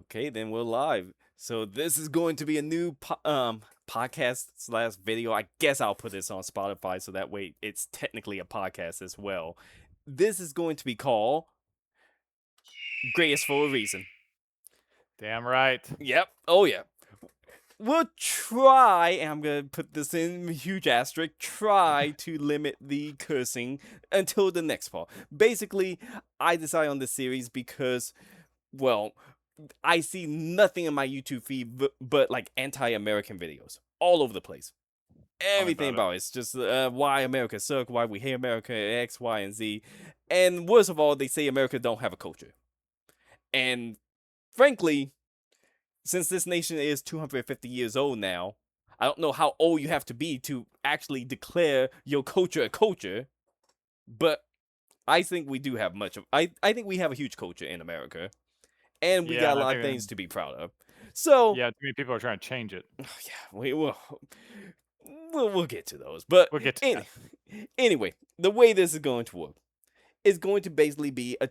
Okay, then we're live. So this is going to be a new podcast slash video. I guess I'll put this on Spotify so that way it's technically a podcast as well. This is going to be called Greatest for a Reason. Damn right. Yep. Oh yeah. We'll try, and I'm gonna put this in huge asterisk, try to limit the cursing until the next part. Basically, I decided on this series because, well, I see nothing in my YouTube feed but like anti-American videos all over the place. Tell me Everything about it. about it's just why America sucks, why we hate America, X, Y, and Z. And worst of all, they say America don't have a culture. And frankly, since this nation is 250 years old now, I don't know how old you have to be to actually declare your culture a culture, but I think we do have much of I think we have a huge culture in America. And we Yeah, got and a I lot of think things to be proud of. So, yeah, too many people are trying to change it. yeah, we will we'll get to those. But We'll get to that. anyway, the way this is going to work is going to basically be a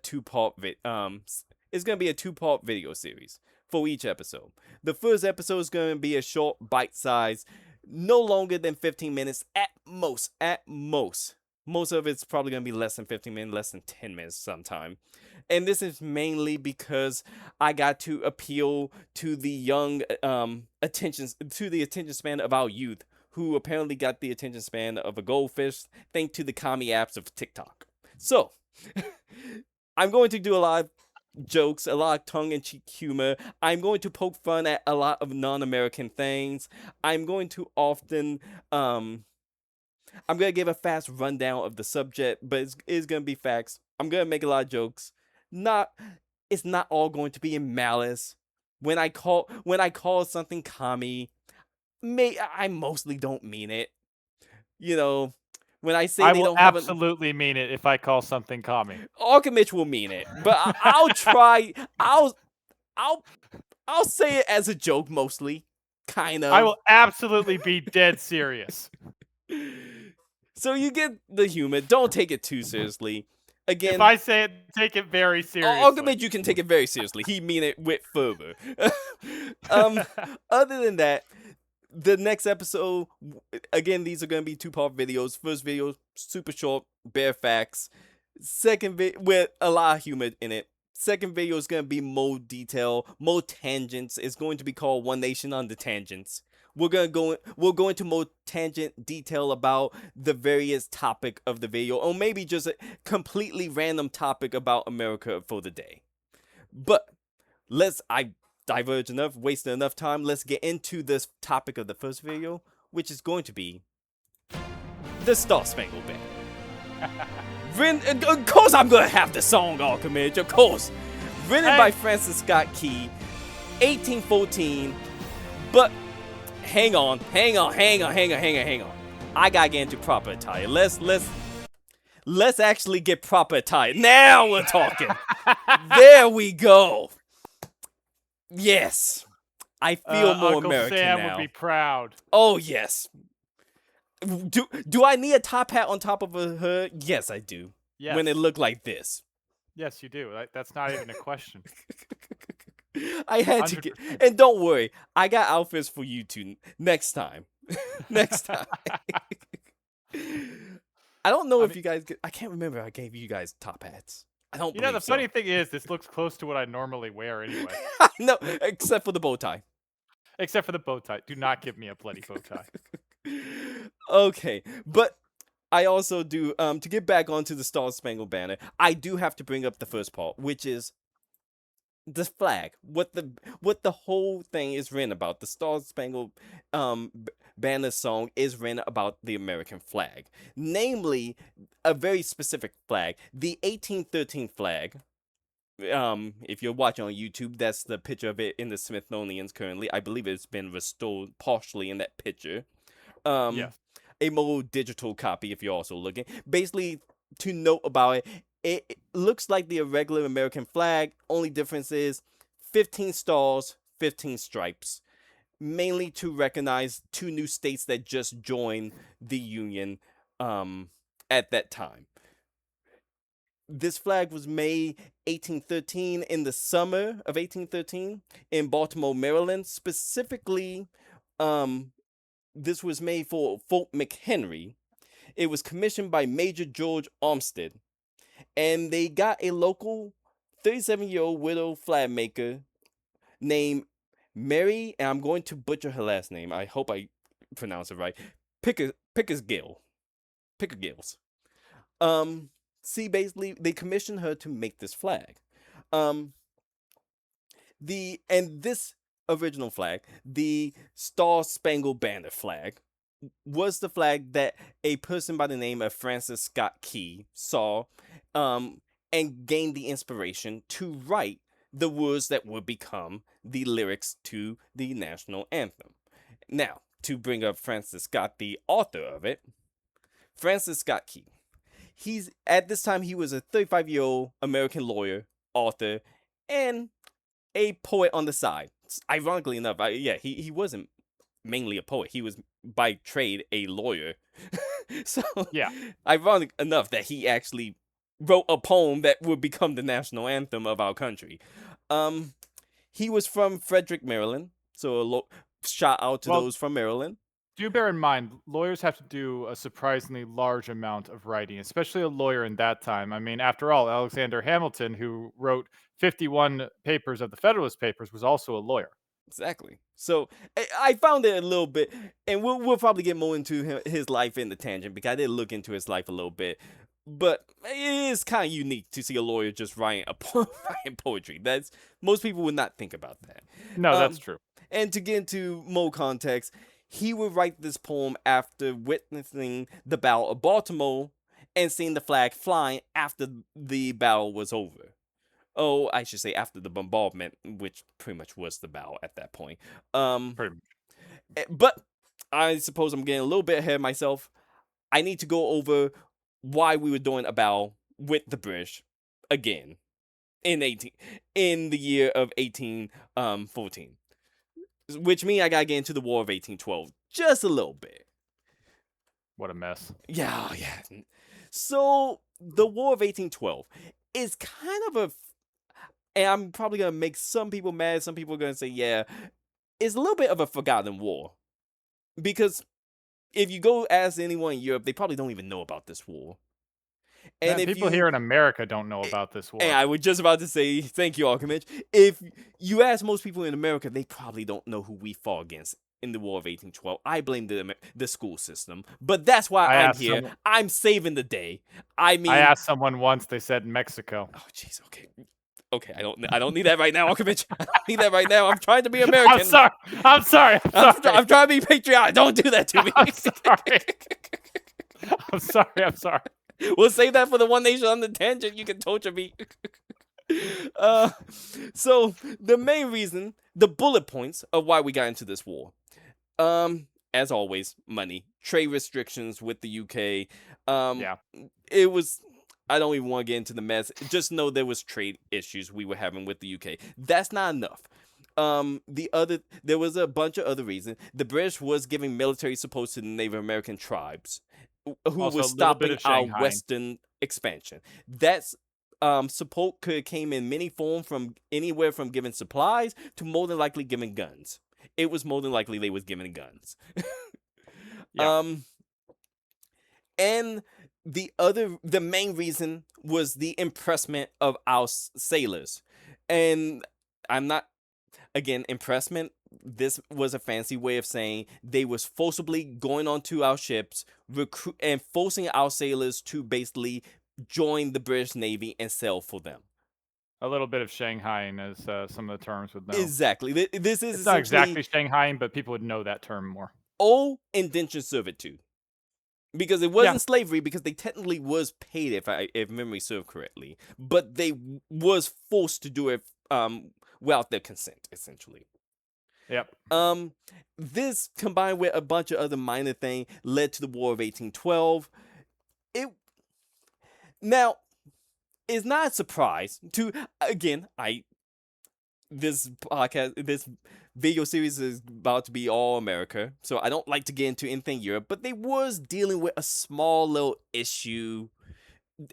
it's going to be a two-part video series for each episode. The first episode is going to be a short bite size, no longer than 15 minutes at most. At most. Most of it's probably going to be less than 15 minutes, less than 10 minutes sometime. And this is mainly because I got to appeal to the young attention span of our youth, who apparently got the attention span of a goldfish thanks to the commie apps of TikTok. So, I'm going to do a lot of jokes, a lot of tongue-in-cheek humor. I'm going to poke fun at a lot of non-American things. I'm going to often I'm gonna give a fast rundown of the subject, but it's gonna be facts. I'm gonna make a lot of jokes. Not it's not all going to be in malice. When I call something commie, I mostly don't mean it. You know, when I say I they will don't have an absolutely mean it if I call something commie. Mitch will mean it, but I'll try. I'll I'll say it as a joke mostly, kind I of. will absolutely be dead serious. So you get the humor. Don't take it too seriously. If Again, I say it, take it very seriously. Argument you can take it very seriously. He mean it with fervor. um, Other than that, the next episode, again, these are gonna be two-part videos. First video, super short, bare facts. Second video with a lot of humor in it. Second video is gonna be more detail, more tangents. It's going to be called One Nation on the Tangents. We'll go into more tangent detail about the various topic of the video, or maybe just a completely random topic about America for the day. But I diverge enough, wasted enough time. Let's get into this topic of the first video, which is going to be the Star Spangle Banner. Of course, I'm gonna have the song Archimage. Of course, written by Francis Scott Key, 1814. But hang on. I gotta get into proper attire. Let's actually get proper attire. Now we're talking. There we go. Yes. I feel more Uncle American Sam now. would be proud. Oh yes. Do I need a top hat on top of a hood? Yes, I do. Yes. When it looked like this. Yes, you do. That's not even a question. I had to get, 100%. and don't worry, I got outfits for you two next time. Next time. I don't know if you guys I can't remember if I gave you guys top hats. I don't You know, believe the so. funny thing is, this looks close to what I normally wear anyway. No, except for the bow tie. Except for the bow tie. Do not give me a bloody bow tie. Okay, but I also do to get back onto the Star Spangled Banner, I do have to bring up the first part, which is the flag. What the whole thing is written about. The Star Spangled Banner song is written about the American flag, namely a very specific flag, the 1813 flag. If you're watching on YouTube, that's the picture of it in the Smithsonian's currently. I believe it's been restored partially in that picture. Yes. A more digital copy if you're also looking. Basically, to note about it, it looks like the regular American flag. Only difference is 15 stars, 15 stripes. Mainly to recognize two new states that just joined the Union at that time. This flag was made 1813 in the summer of 1813 in Baltimore, Maryland. Specifically, um, this was made for Fort McHenry. It was commissioned by Major George Armstead, and they got a local 37-year-old widow flag maker named Mary, and I'm going to butcher her last name. I hope I pronounce it right. Pickersgill. Pickersgills. See, basically, they commissioned her to make this flag. Um, this original flag, the Star Spangle Banner flag, was the flag that a person by the name of Francis Scott Key saw, and gained the inspiration to write the words that would become the lyrics to the national anthem. Now, to bring up Francis Scott, the author of it, Francis Scott Key. At this time he was a 35-year-old American lawyer, author, and a poet on the side. Ironically enough, he wasn't mainly a poet. He was by trade a lawyer. So Yeah. ironic enough that he actually wrote a poem that would become the national anthem of our country. He was from Frederick, Maryland. So shout out to those from Maryland. Do bear in mind, lawyers have to do a surprisingly large amount of writing, especially a lawyer in that time. I mean, after all, Alexander Hamilton, who wrote 51 papers of the Federalist Papers, was also a lawyer. Exactly. So I found it a little bit, and we'll probably get more into his life in the tangent, because I did look into his life a little bit. But it is kind of unique to see a lawyer just writing writing poetry. Most people would not think about that. No, that's true. And to get into more context, he would write this poem after witnessing the Battle of Baltimore and seeing the flag flying after the battle was over. Oh, I should say after the bombardment, which pretty much was the battle at that point. Pretty much. But I suppose I'm getting a little bit ahead of myself. I need to go over why we were doing a battle with the British again in the year of 1814. Which means I gotta get into the War of 1812 just a little bit. What a mess. Yeah. So the War of 1812 is kind of and I'm probably gonna make some people mad. Some people are gonna say, yeah, it's a little bit of a forgotten war, because if you go ask anyone in Europe, they probably don't even know about this war. And people here in America don't know about this war. And I was just about to say, thank you, Archimage. If you ask most people in America, they probably don't know who we fought against in the War of 1812. I blame the school system, but that's why I'm here. I'm saving the day. I asked someone once. They said Mexico. Oh, jeez. Okay. I don't need that right now, Archimage. I don't need that right now. I'm trying to be American. I'm sorry. I'm trying to be patriotic. Don't do that to me. I'm sorry. We'll save that for the One Nation on the Tangent. You can torture me. So the main reason, the bullet points of why we got into this war, as always, money, trade restrictions with the UK. It was. I don't even want to get into the mess. Just know there was trade issues we were having with the UK. That's not enough. There was a bunch of other reasons. The British was giving military support to the Native American tribes, who was stopping our Western expansion. That's support could have came in many forms, from anywhere from giving supplies to more than likely giving guns. It was more than likely they was giving guns. And the main reason was the impressment of our sailors. And I'm not, again, impressment, this was a fancy way of saying they was forcibly going onto our ships, and forcing our sailors to basically join the British Navy and sail for them. A little bit of Shanghaiing, as some of the terms would know. Exactly. It's not exactly Shanghaiing, but people would know that term more. Indentured servitude. Because it wasn't slavery, because they technically was paid, if memory serves correctly, but they was forced to do it without their consent, essentially. Yep. This, combined with a bunch of other minor things, led to the War of 1812. Now, it's not a surprise to, again, this video series is about to be all America, so I don't like to get into anything Europe, but they was dealing with a small little issue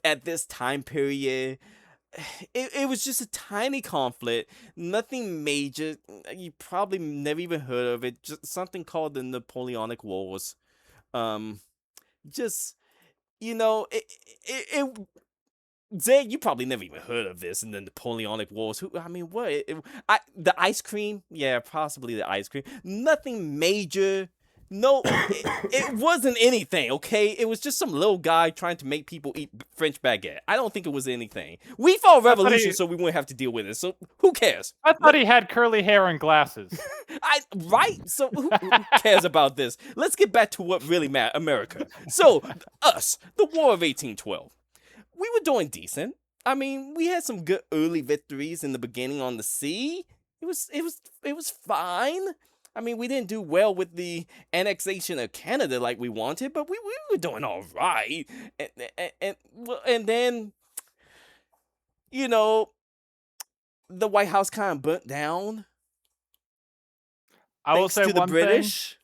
at this time period, it was just a tiny conflict, nothing major. You probably never even heard of it. Just something called the Napoleonic Wars. Um, just it Zay, you probably never even heard of this in the Napoleonic Wars. Who, I mean, what? The ice cream? Yeah, possibly the ice cream. Nothing major. No, it wasn't anything, okay? It was just some little guy trying to make people eat French baguette. I don't think it was anything. We fought I thought revolution he so we wouldn't have to deal with it. So who cares? I thought he had curly hair and glasses. Right? So who cares about this? Let's get back to what really matters, America. So, us, the War of 1812. We were doing decent. I mean, we had some good early victories in the beginning on the sea. It was fine. I mean, we didn't do well with the annexation of Canada like we wanted, but we were doing all right. And then, you know, the White House kind of burnt down I will thanks say to the one thing. British.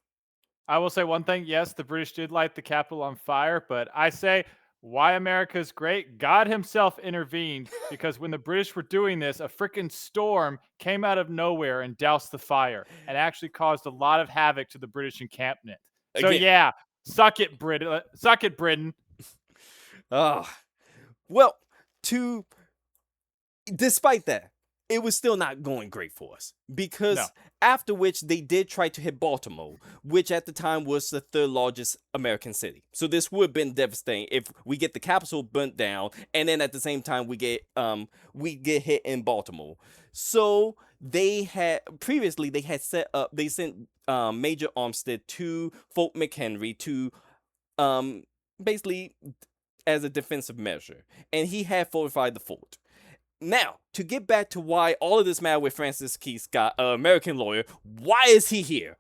I will say one thing. Yes, the British did light the Capitol on fire, but I say why America's great. God himself intervened because when the British were doing this, a freaking storm came out of nowhere and doused the fire and actually caused a lot of havoc to the British encampment. So Again, yeah, suck it, Britain. Suck it, Britain. well, to despite that, it was still not going great for us because No. after which they did try to hit Baltimore, which at the time was the third largest American city. So this would have been devastating if we get the capital burnt down and then at the same time we get hit in Baltimore. So they had sent Major Armstead to Fort McHenry to basically as a defensive measure, and he had fortified the fort. Now, to get back to why all of this mattered with Francis Key Scott, an American lawyer, why is he here?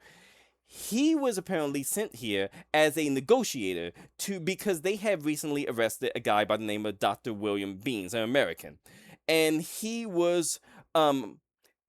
He was apparently sent here as a negotiator because they had recently arrested a guy by the name of Dr. William Beans, an American. And he was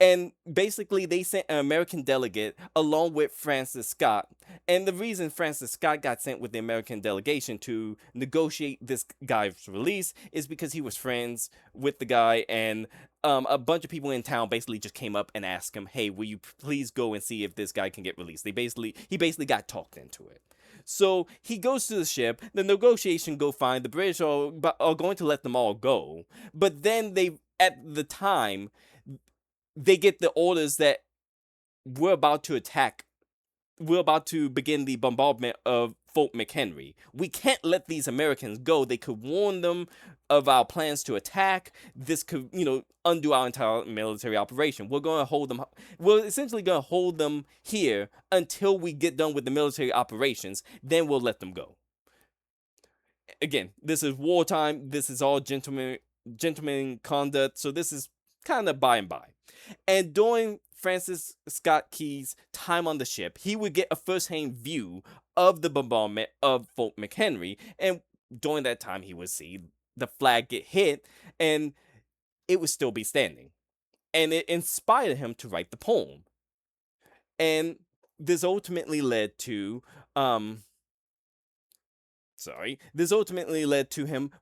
and basically they sent an American delegate along with Francis Scott. And the reason Francis Scott got sent with the American delegation to negotiate this guy's release is because he was friends with the guy, and a bunch of people in town basically just came up and asked him, "Hey, will you please go and see if this guy can get released?" He basically got talked into it. So he goes to the ship. The negotiation go fine. The British are going to let them all go, but then at the time they get the orders that we're about to begin the bombardment of Fort McHenry. We can't let these Americans go. They could warn them of our plans to attack. This could, undo our entire military operation. We're essentially going to hold them here until we get done with the military operations. Then we'll let them go. Again, this is wartime. This is all gentleman conduct. So this is kind of by and by. And during Francis Scott Key's time on the ship, he would get a first-hand view of the bombardment of Fort McHenry, and during that time he would see the flag get hit, and it would still be standing. And it inspired him to write the poem. And this ultimately led to him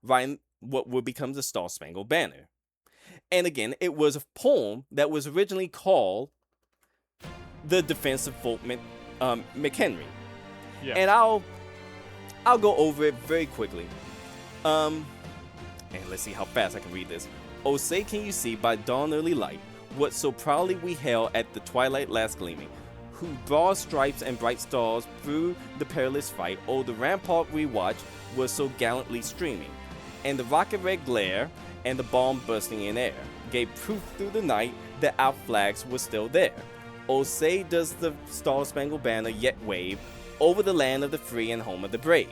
writing what would become the Star Spangle Banner. And again, it was a poem that was originally called The Defense of Fort McHenry. Yeah. And I'll go over it very quickly. And let's see how fast I can read this. "Oh, say can you see by dawn early light what so proudly we hailed at the twilight last gleaming, whose broad stripes and bright stars through the perilous fight, oh, the rampart we watched was so gallantly streaming, and the rocket red glare and the bomb bursting in air gave proof through the night that our flags were still there. Oh, say does the Star Spangled Banner yet wave over the land of the free and home of the brave."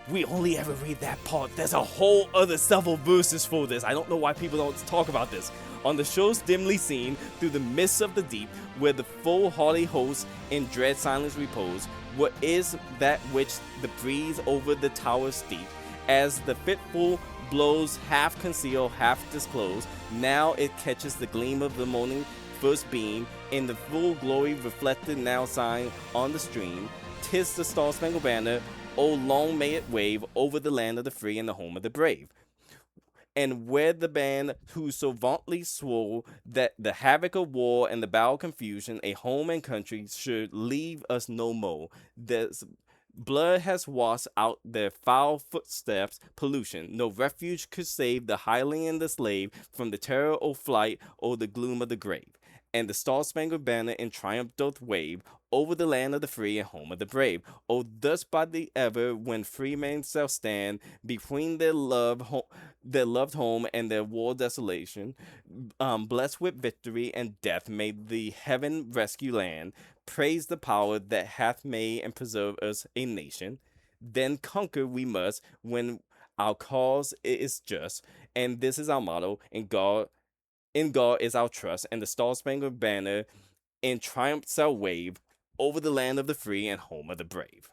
We only ever read that part. There's a whole other several verses for this. I don't know why people don't talk about this. "On the shores dimly seen through the mists of the deep, where the full haughty hosts in dread silence repose, what is that which the breeze over the towers steep, as the fitful blows half conceal, half disclose, now it catches the gleam of the morning first beam, in the full glory reflected now sign on the stream, 'tis the Star Spangled Banner, oh long may it wave over the land of the free and the home of the brave." and wed the band who so vauntly swore that the havoc of war and the battle confusion, a home and country, should leave us no more. There's blood has washed out their foul footsteps, pollution. No refuge could save the hireling and the slave from the terror or flight or the gloom of the grave. And the Star Spangled Banner in triumph doth wave over the land of the free and home of the brave. Oh, thus by the ever when free men shall stand between their loved home and their war desolation, blessed with victory and death, may the heaven rescue land. Praise the power that hath made and preserved us a nation. Then conquer we must when our cause is just, and this is our motto. In God is our trust, and the Star Spangled Banner in triumph shall wave over the land of the free and home of the brave.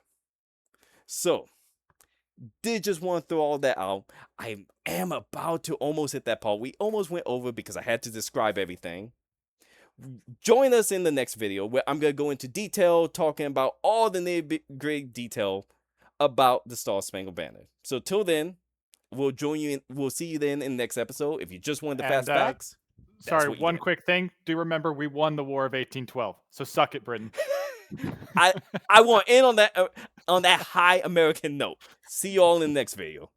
So, did just want to throw all that out. I am about to almost hit that part. We almost went over because I had to describe everything. Join us in the next video where I'm going to go into detail talking about all the nitty-gritty detail about the Star Spangled Banner. So till then, we'll see you then in the next episode. If you just wanted the fast facts, sorry, what you one get. quick thing. Do remember we won the War of 1812. So suck it, Britain. I want in on that high American note. See you all in the next video.